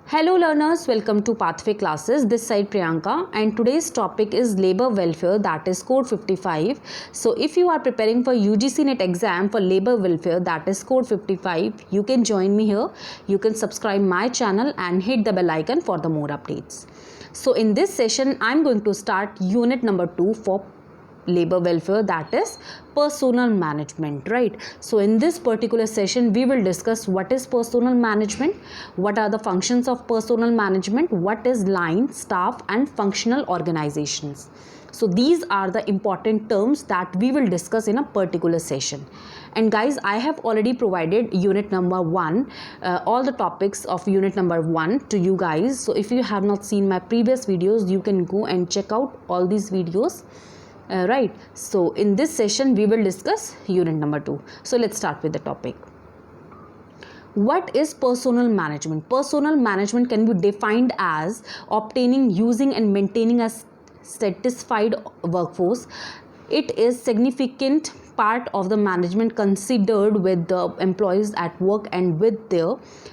Hello learners, welcome to Pathway Classes. This side Priyanka, and today's topic is labor welfare, that is code 55. So if you are preparing for UGC NET exam for labor welfare, that is code 55, you can join me here. You can subscribe my channel and hit the bell icon for the more updates. So in this session, I'm going to start unit number 2 for labor welfare, that is personal management, right? So in this particular session we will discuss what is personal management, what are the functions of personal management, what is line, staff and functional organizations. So these are the important terms that we will discuss in a particular session. And guys, I have already provided unit number 1, all the topics of unit number 1 to you guys. So if you have not seen my previous videos, you can go and check out all these videos. Right, so in this session we will discuss unit number 2. So let's start with the topic. What is personal management? Personal management can be defined as obtaining, using and maintaining a satisfied workforce. It is significant part of the management considered with the employees at work and with their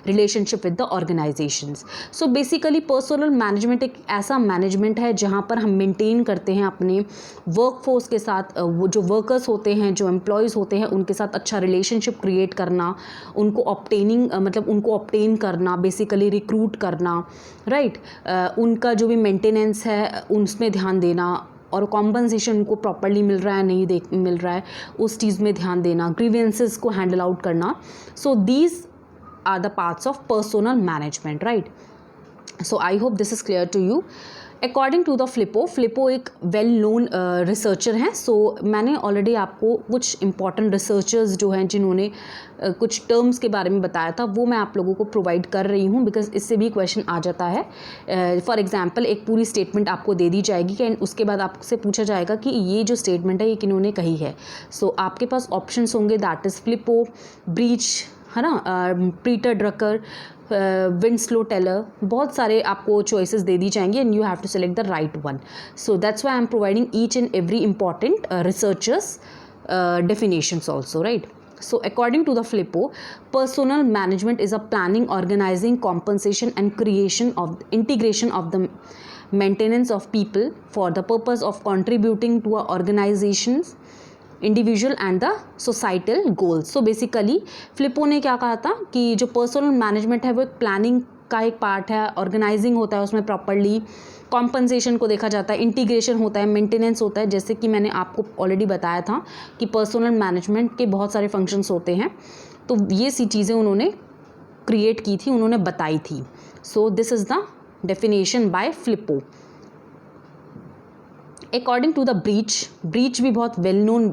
relationship with the organizations. So basically personal management एक ऐसा management है जहाँ पर हम maintain करते हैं अपने workforce के साथ, वो जो वर्कर्स होते हैं, जो एम्प्लॉयज़ होते हैं, उनके साथ अच्छा रिलेशनशिप क्रिएट करना, उनको ऑब्टेन करना, बेसिकली रिक्रूट करना, राइट, उनका जो भी मेंटेनेंस है उसमें ध्यान देना, और कॉम्पनसेशन को प्रॉपर्ली मिल रहा है नहीं मिल रहा है उस चीज़ में ध्यान देना, ग्रीवेंसेस को हैंडल आउट करना. So these are the parts of personal management, right. So I hope this is clear to you. According to the Flippo एक वेल नोन रिसर्चर हैं. सो मैंने ऑलरेडी आपको कुछ इंपॉर्टेंट रिसर्चर्स जो हैं जिन्होंने कुछ टर्म्स के बारे में बताया था वो मैं आप लोगों को प्रोवाइड कर रही हूँ, बिकॉज इससे भी क्वेश्चन आ जाता है. फॉर एग्जांपल एक पूरी स्टेटमेंट आपको दे दी जाएगी एंड उसके बाद आपसे पूछा जाएगा कि ये जो स्टेटमेंट है ये किन्होंने कही है. सो आपके पास ऑप्शंस होंगे, दैट इज़ फ्लिपो, ब्रीच, है ना, पीटर ड्रकर, विंस्लो टेलर, बहुत सारे आपको चॉइसेस दे दी जाएंगी and you have to select the right one. So that's why I am providing each and every important researchers definitions also, right? So according to the Flippo, personal management is a planning, organizing, compensation and integration of the maintenance of people for the purpose of contributing to a organization's individual and the societal goals. So basically Flippo ने क्या कहा था कि जो personal management है वो एक planning का एक पार्ट है, ऑर्गेनाइजिंग होता है उसमें प्रॉपर्ली, कॉम्पनसेशन को देखा जाता है, इंटीग्रेशन होता है, मेंटेनेंस होता है. जैसे कि मैंने आपको ऑलरेडी बताया था कि पर्सनल मैनेजमेंट के बहुत सारे फंक्शंस होते हैं, तो ये सी चीज़ें उन्होंने क्रिएट की थी, उन्होंने बताई थी. So this is the definition by Flippo. According to the Brech भी बहुत वेल नोन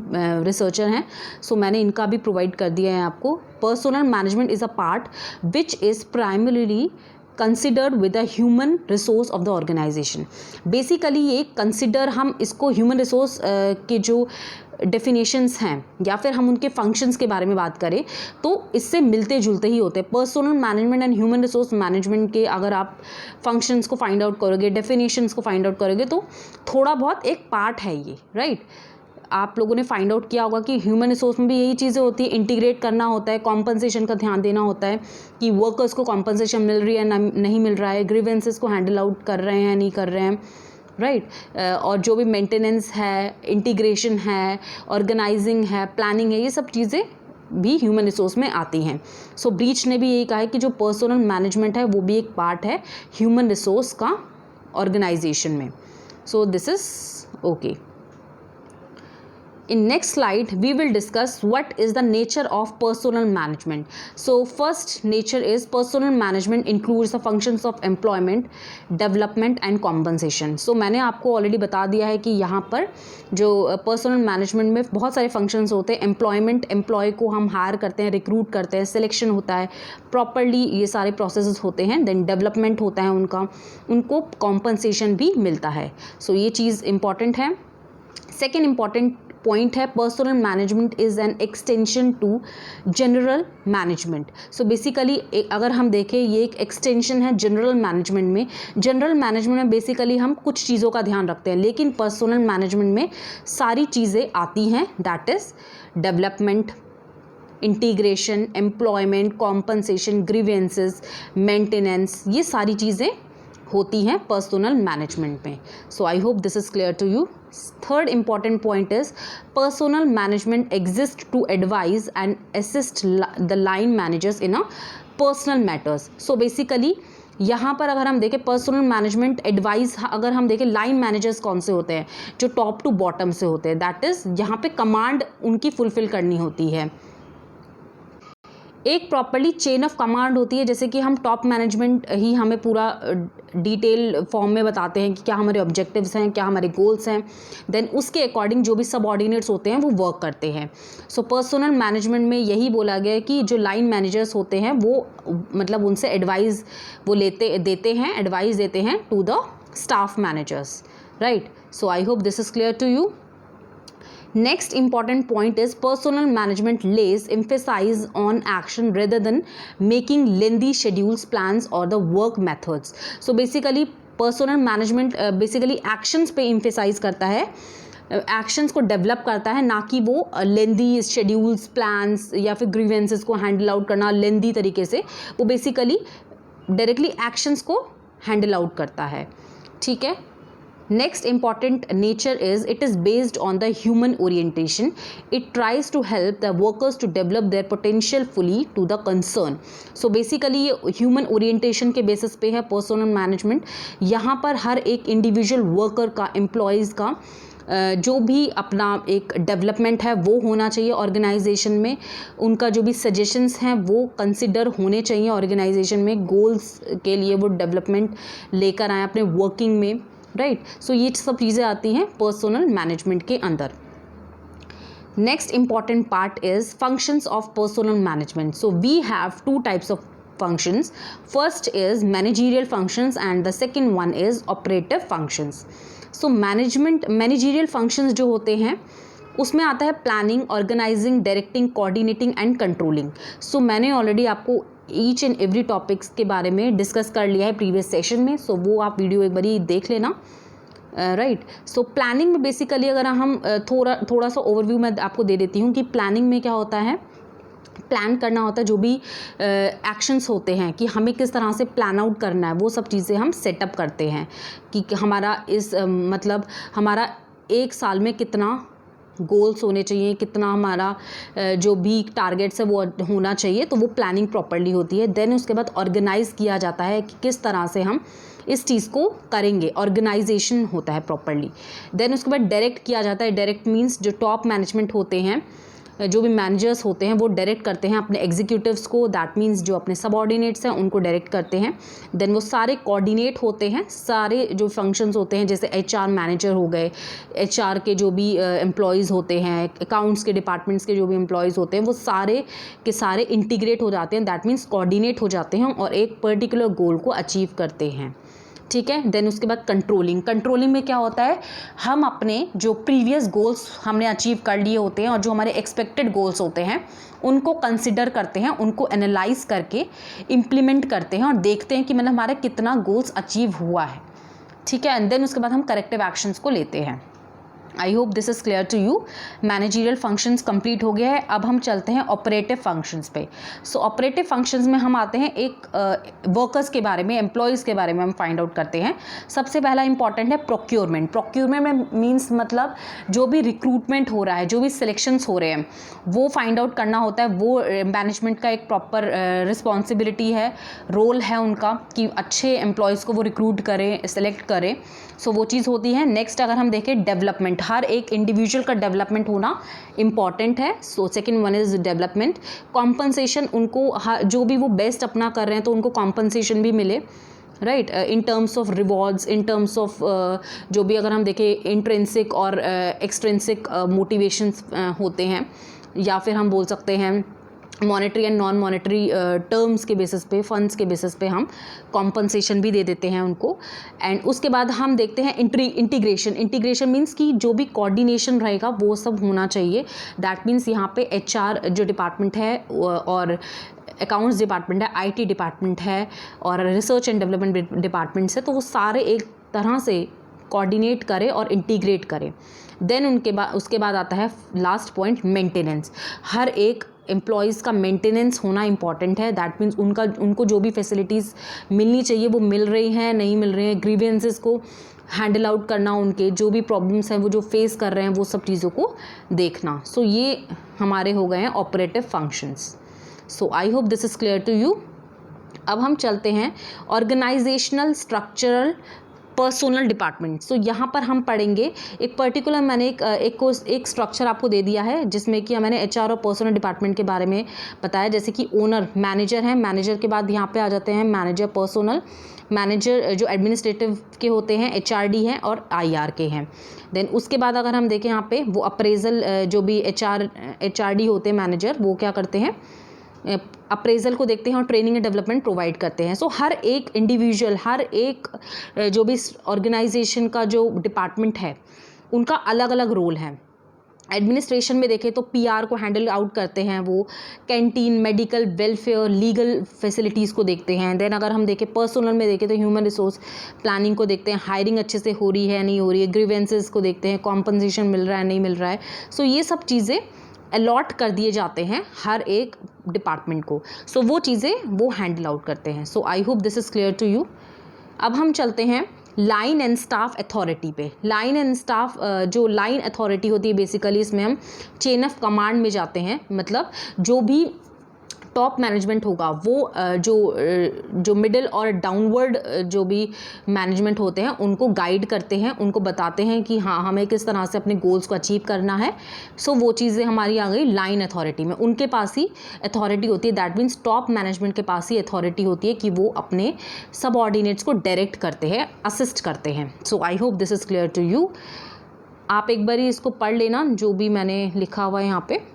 रिसर्चर हैं. सो मैंने इनका भी प्रोवाइड कर दिया है आपको. Personal management is a part which is primarily considered with the human resource of the organisation. Basically ये कंसिडर, हम इसको ह्यूमन रिसोर्स के जो डेफिनेशंस हैं या फिर हम उनके फंक्शंस के बारे में बात करें तो इससे मिलते जुलते ही होते हैं. Personal management and human resource management के अगर आप फंक्शंस को फाइंड आउट करोगे, डेफिनेशंस को फाइंड आउट करोगे तो थोड़ा बहुत एक पार्ट है ये, राइट. आप लोगों ने फाइंड आउट किया होगा कि ह्यूमन रिसोर्स में भी यही चीज़ें होती है, इंटीग्रेट करना होता है, कॉम्पनसेशन का ध्यान देना होता है कि वर्कर्स को कॉम्पनसेशन मिल रही है नहीं मिल रहा है, ग्रीवेंसेस को हैंडल आउट कर रहे हैं नहीं कर रहे हैं, राइट. और जो भी मेंटेनेंस है, इंटीग्रेशन है, ऑर्गेनाइजिंग है, प्लानिंग है, ये सब चीज़ें भी ह्यूमन रिसोर्स में आती हैं. सो ब्रीच ने भी यही कहा है कि जो पर्सनल मैनेजमेंट है वो भी एक पार्ट है ह्यूमन रिसोर्स का ऑर्गेनाइजेशन में. सो this is okay. In next slide, we will discuss what is the nature of personal management. So first nature is personal management includes the functions of employment, development and compensation. So मैंने आपको already बता दिया है कि यहाँ पर जो personal management में बहुत सारे फंक्शंस होते हैं. एम्प्लॉयमेंट, एम्प्लॉय को हम हायर करते हैं, रिक्रूट करते हैं, सिलेक्शन होता है, प्रॉपरली ये सारे प्रोसेसेस होते हैं. देन डेवलपमेंट होता है उनको कॉम्पनसेशन भी मिलता है. सो ये चीज़ इंपॉर्टेंट है. सेकेंड इंपॉर्टेंट पॉइंट है, personal management is an extension to general management. So basically अगर हम देखें ये एक एक्सटेंशन है जनरल मैनेजमेंट में. जनरल मैनेजमेंट में बेसिकली हम कुछ चीज़ों का ध्यान रखते हैं, लेकिन पर्सनल मैनेजमेंट में सारी चीज़ें आती हैं, that is development, integration, employment, compensation, grievances, maintenance, ये सारी चीज़ें होती हैं पर्सनल मैनेजमेंट में. So I hope this is clear to you. Third important point is personal management exists to advise and assist the line managers in a personal matters. So basically यहाँ पर अगर हम देखें पर्सनल मैनेजमेंट एडवाइस, अगर हम देखें line managers कौन से होते हैं, जो टॉप टू बॉटम से होते हैं, दैट इज़ यहाँ पे कमांड उनकी फुलफिल करनी होती है. एक प्रॉपर्ली चेन ऑफ कमांड होती है, जैसे कि हम टॉप मैनेजमेंट ही हमें पूरा डिटेल फॉर्म में बताते हैं कि क्या हमारे ऑब्जेक्टिव्स हैं, क्या हमारे गोल्स हैं, देन उसके अकॉर्डिंग जो भी सबऑर्डिनेट्स होते हैं वो वर्क करते हैं. सो पर्सनल मैनेजमेंट में यही बोला गया है कि जो लाइन मैनेजर्स होते हैं वो मतलब उनसे एडवाइस वो एडवाइस देते हैं to the staff managers, right. So I hope this is clear to you. Next important point is personal management lays emphasis on action rather than making lengthy schedules, plans or the work methods. So basically personal management basically actions पे emphasize करता है, actions को develop करता है, ना कि वो लेंदी schedules, plans या फिर ग्रीवेंसेस को हैंडल आउट करना लेंदी तरीके से. वो बेसिकली डायरेक्टली एक्शंस को हैंडल आउट करता है. ठीक है. Next important nature is it is based on the human orientation. It tries to help the workers to develop their potential fully to the concern. So basically ये human orientation के basis पे है personal management. यहाँ पर हर एक individual worker का, employees का जो भी अपना एक डेवलपमेंट है वो होना चाहिए ऑर्गेनाइजेशन में. उनका जो भी सजेशंस हैं वो कंसिडर होने चाहिए ऑर्गेनाइजेशन में. गोल्स के लिए वो डेवलपमेंट लेकर आए अपने वर्किंग में, राइट. सो ये सब चीज़ें आती हैं पर्सनल मैनेजमेंट के अंदर. Next important part is functions of personal management. So we have two types of functions. First is managerial functions and the second one is operative functions. So managerial functions जो होते हैं उसमें आता है planning, organizing, directing, coordinating and controlling. So मैंने already आपको each and every topics के बारे में डिस्कस कर लिया है प्रीवियस सेशन में. सो वो आप वीडियो एक बारी देख लेना, राइट. सो प्लानिंग में बेसिकली अगर हम थोड़ा सा ओवरव्यू मैं आपको दे देती हूँ कि प्लानिंग में क्या होता है. प्लान करना होता है जो भी एक्शंस होते हैं कि हमें किस तरह से प्लान आउट करना है, वो सब चीज़ें हम सेटअप करते हैं कि हमारा मतलब हमारा एक साल में कितना गोल्स होने चाहिए, कितना हमारा जो भी टारगेट्स है वो होना चाहिए. तो वो प्लानिंग प्रॉपर्ली होती है. देन उसके बाद ऑर्गेनाइज़ किया जाता है कि किस तरह से हम इस चीज़ को करेंगे, ऑर्गेनाइजेशन होता है प्रॉपर्ली. देन उसके बाद डायरेक्ट किया जाता है. डायरेक्ट मीन्स जो टॉप मैनेजमेंट होते हैं, जो भी मैनेजर्स होते हैं वो डायरेक्ट करते हैं अपने एग्जीक्यूटिव्स को. दैट मीन्स जो अपने सबऑर्डिनेट्स हैं उनको डायरेक्ट करते हैं. देन वो सारे कोऑर्डिनेट होते हैं, सारे जो फंक्शंस होते हैं, जैसे एचआर मैनेजर हो गए, एचआर के जो भी एम्प्लॉयज़ होते हैं, अकाउंट्स के डिपार्टमेंट्स के जो भी एम्प्लॉयज़ होते हैं, वो सारे के सारे इंटीग्रेट हो जाते हैं. दैट मीन्स कोऑर्डिनेट हो जाते हैं और एक पर्टिकुलर गोल को अचीव करते हैं. ठीक है. देन उसके बाद कंट्रोलिंग में क्या होता है, हम अपने जो प्रीवियस गोल्स हमने अचीव कर लिए होते हैं और जो हमारे एक्सपेक्टेड गोल्स होते हैं उनको कंसिडर करते हैं, उनको एनालाइज करके इम्प्लीमेंट करते हैं और देखते हैं कि मतलब हमारा कितना गोल्स अचीव हुआ है. ठीक है. एंड देन उसके बाद हम करेक्टिव एक्शंस को लेते हैं. I hope this is clear to you. Managerial functions complete हो गया है. अब हम चलते हैं ऑपरेटिव फंक्शंस पे. सो ऑपरेटिव फंक्शंस में हम आते हैं एक वर्कर्स के बारे में, एम्प्लॉयज़ के बारे में हम फाइंड आउट करते हैं. सबसे पहला इंपॉर्टेंट है प्रोक्योरमेंट. प्रोक्योरमेंट में मीन्स मतलब जो भी रिक्रूटमेंट हो रहा है, जो भी सिलेक्शंस हो रहे हैं वो फाइंड आउट करना होता है. वो मैनेजमेंट का एक प्रॉपर रिस्पॉन्सिबिलिटी है, रोल है उनका कि अच्छे एम्प्लॉयज़ को वो रिक्रूट करें, सेलेक्ट करें. सो वो चीज़ होती है. नेक्स्ट अगर हम देखें डेवलपमेंट, हर एक इंडिविजुअल का डेवलपमेंट होना इम्पॉर्टेंट है. So second one is development. Compensation, उनको जो भी वो बेस्ट अपना कर रहे हैं तो उनको कॉम्पनसेशन भी मिले, right. In terms of rewards, in terms of जो भी अगर हम देखें इंट्रिंसिक और एक्सट्रिंसिक मोटिवेशंस होते हैं, या फिर हम बोल सकते हैं monetary and non monetary terms के बेसिस पे, फंड्स के बेसिस पे हम कॉम्पनसेशन भी दे देते हैं उनको. एंड उसके बाद हम देखते हैं इंटीग्रेशन मीन्स कि जो भी कोऑर्डिनेशन रहेगा वो सब होना चाहिए. दैट मीन्स यहाँ पे एचआर जो डिपार्टमेंट है और अकाउंट्स डिपार्टमेंट है, आईटी डिपार्टमेंट है और रिसर्च एंड डेवलपमेंट डिपार्टमेंट्स है, तो वो सारे एक तरह से कोऑर्डिनेट करें और इंटीग्रेट करें. देन उसके बाद आता है लास्ट पॉइंट, मेंटेनेंस. हर एक एम्प्लॉयज़ का मेंटेनेंस होना इंपॉर्टेंट है। दैट मीन्स उनको जो भी फैसिलिटीज़ मिलनी चाहिए वो मिल रही हैं नहीं मिल रही हैं, ग्रीवेंसेस को हैंडल आउट करना, उनके जो भी प्रॉब्लम्स हैं वो जो फेस कर रहे हैं वो सब चीज़ों को देखना। सो ये हमारे हो गए हैं operative functions. So I hope this is clear to you. अब हम चलते हैं organisational structural personal department. So यहाँ पर हम पढ़ेंगे एक पर्टिकुलर, मैंने एक स्ट्रक्चर आपको दे दिया है जिसमें कि मैंने एचआर और पर्सनल डिपार्टमेंट के बारे में बताया। जैसे कि ओनर मैनेजर है, मैनेजर के बाद यहाँ पे आ जाते हैं मैनेजर पर्सनल, मैनेजर जो एडमिनिस्ट्रेटिव के होते हैं एचआरडी हैं और आईआर के हैं। देन उसके बाद अगर हम देखें यहाँ पे वो अप्रेजल, जो भी एचआरडी होते हैं मैनेजर, वो क्या करते हैं, अप्रेजल को देखते हैं और ट्रेनिंग एंड डेवलपमेंट प्रोवाइड करते हैं। सो हर एक इंडिविजुअल, हर एक जो भी ऑर्गेनाइजेशन का जो डिपार्टमेंट है उनका अलग अलग रोल है। एडमिनिस्ट्रेशन में देखें तो पीआर को हैंडल आउट करते हैं वो, canteen, medical, welfare, legal facilities को देखते हैं। देन अगर हम देखें पर्सनल में देखें तो ह्यूमन रिसोर्स प्लानिंग को देखते हैं, हायरिंग अच्छे से हो रही है नहीं हो रही है, ग्रीवेंसेस को देखते हैं, कॉम्पनसेशन मिल रहा है नहीं मिल रहा है। सो ये सब चीज़ें अलॉट कर दिए जाते हैं हर एक डिपार्टमेंट को। सो वो चीज़ें वो हैंडल आउट करते हैं। So I hope this is clear to you. अब हम चलते हैं लाइन एंड स्टाफ अथॉरिटी पे। लाइन एंड स्टाफ, जो लाइन अथॉरिटी होती है बेसिकली इसमें हम चेन ऑफ कमांड में जाते हैं। मतलब जो भी टॉप मैनेजमेंट होगा वो जो मिडिल और डाउनवर्ड जो भी मैनेजमेंट होते हैं उनको गाइड करते हैं, उनको बताते हैं कि हाँ हमें किस तरह से अपने गोल्स को अचीव करना है। सो वो चीज़ें हमारी आ गई लाइन अथॉरिटी में, उनके पास ही अथॉरिटी होती है। दैट मीन्स टॉप मैनेजमेंट के पास ही अथॉरिटी होती है कि वो अपने सबऑर्डिनेट्स को डायरेक्ट करते हैं, असिस्ट करते हैं। So I hope this is clear to you. आप एक बार इसको पढ़ लेना जो भी मैंने लिखा हुआ है यहाँ पे।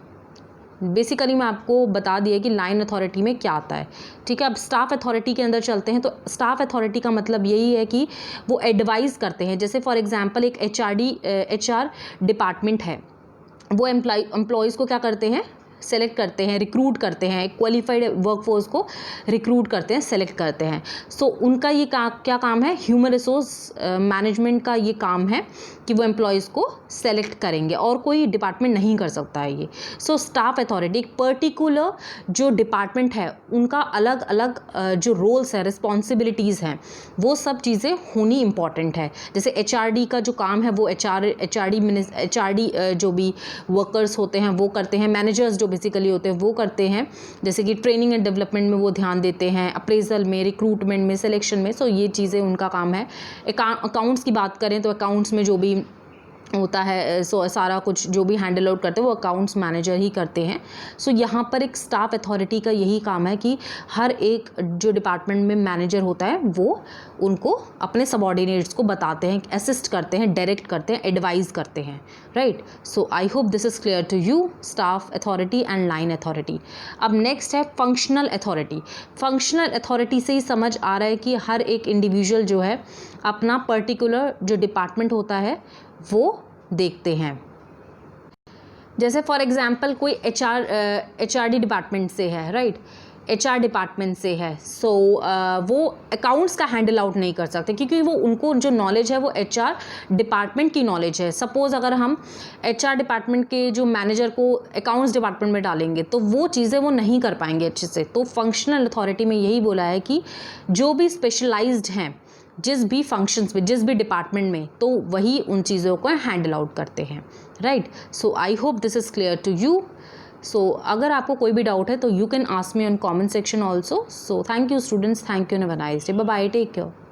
बेसिकली मैं आपको बता दिया कि लाइन अथॉरिटी में क्या आता है। ठीक है, अब स्टाफ अथॉरिटी के अंदर चलते हैं। तो स्टाफ अथॉरिटी का मतलब यही है कि वो एडवाइज़ करते हैं। जैसे फॉर एग्जांपल एक एचआर डिपार्टमेंट है, वो एम्प्लॉयज़ को क्या करते हैं, सेलेक्ट करते हैं, रिक्रूट करते हैं, क्वालिफाइड वर्कफोर्स को रिक्रूट करते हैं, सेलेक्ट करते हैं। सो उनका ये क्या काम है, ह्यूमन रिसोर्स मैनेजमेंट का ये काम है कि वो एम्प्लॉयज़ को सेलेक्ट करेंगे और कोई डिपार्टमेंट नहीं कर सकता है ये। सो स्टाफ अथॉरिटी एक पर्टिकुलर जो डिपार्टमेंट है उनका अलग अलग जो रोल्स हैं, रिस्पॉन्सिबिलिटीज़ हैं, वो सब चीज़ें होनी इंपॉर्टेंट है। जैसे एचआरडी का जो काम है वो एचआरडी जो भी वर्कर्स होते हैं वो करते हैं, मैनेजर्स जो बेसिकली होते हैं वो करते हैं। जैसे कि ट्रेनिंग एंड डेवलपमेंट में वो ध्यान देते हैं, अप्रेजल में, रिक्रूटमेंट में, सिलेक्शन में। सो ये चीज़ें उनका काम है। अकाउंट्स की बात करें तो अकाउंट्स में जो भी होता है, सो सारा कुछ जो भी हैंडल आउट करते हैं वो अकाउंट्स मैनेजर ही करते हैं। सो यहाँ पर एक स्टाफ अथॉरिटी का यही काम है कि हर एक जो डिपार्टमेंट में मैनेजर होता है वो उनको अपने सबऑर्डिनेट्स को बताते हैं, असिस्ट करते हैं, डायरेक्ट करते हैं, एडवाइज़ करते हैं। Right, so I hope this is clear to you, staff authority and line authority. अब नेक्स्ट है फंक्शनल अथॉरिटी। फंक्शनल अथॉरिटी से ही समझ आ रहा है कि हर एक इंडिविजुअल जो है अपना पर्टिकुलर जो डिपार्टमेंट होता है वो देखते हैं। जैसे फॉर एग्जांपल कोई एचआरडी डिपार्टमेंट से है, राइट, एचआर डिपार्टमेंट से है। सो वो अकाउंट्स का हैंडल आउट नहीं कर सकते क्योंकि वो उनको जो नॉलेज है वो एचआर डिपार्टमेंट की नॉलेज है। सपोज़ अगर हम एचआर डिपार्टमेंट के जो मैनेजर को अकाउंट्स डिपार्टमेंट में डालेंगे तो वो चीज़ें वो नहीं कर पाएंगे अच्छे से। तो फंक्शनल अथॉरिटी में यही बोला है कि जो भी स्पेशलाइज्ड हैं जिस भी फंक्शंस में, जिस भी डिपार्टमेंट में, तो वही उन चीज़ों को हैंडल आउट करते हैं। Right, so I hope this is clear to you. So अगर आपको कोई भी डाउट है तो you can ask me on comment section also. So thank you students, thank you, have a nice day, bye bye, take care.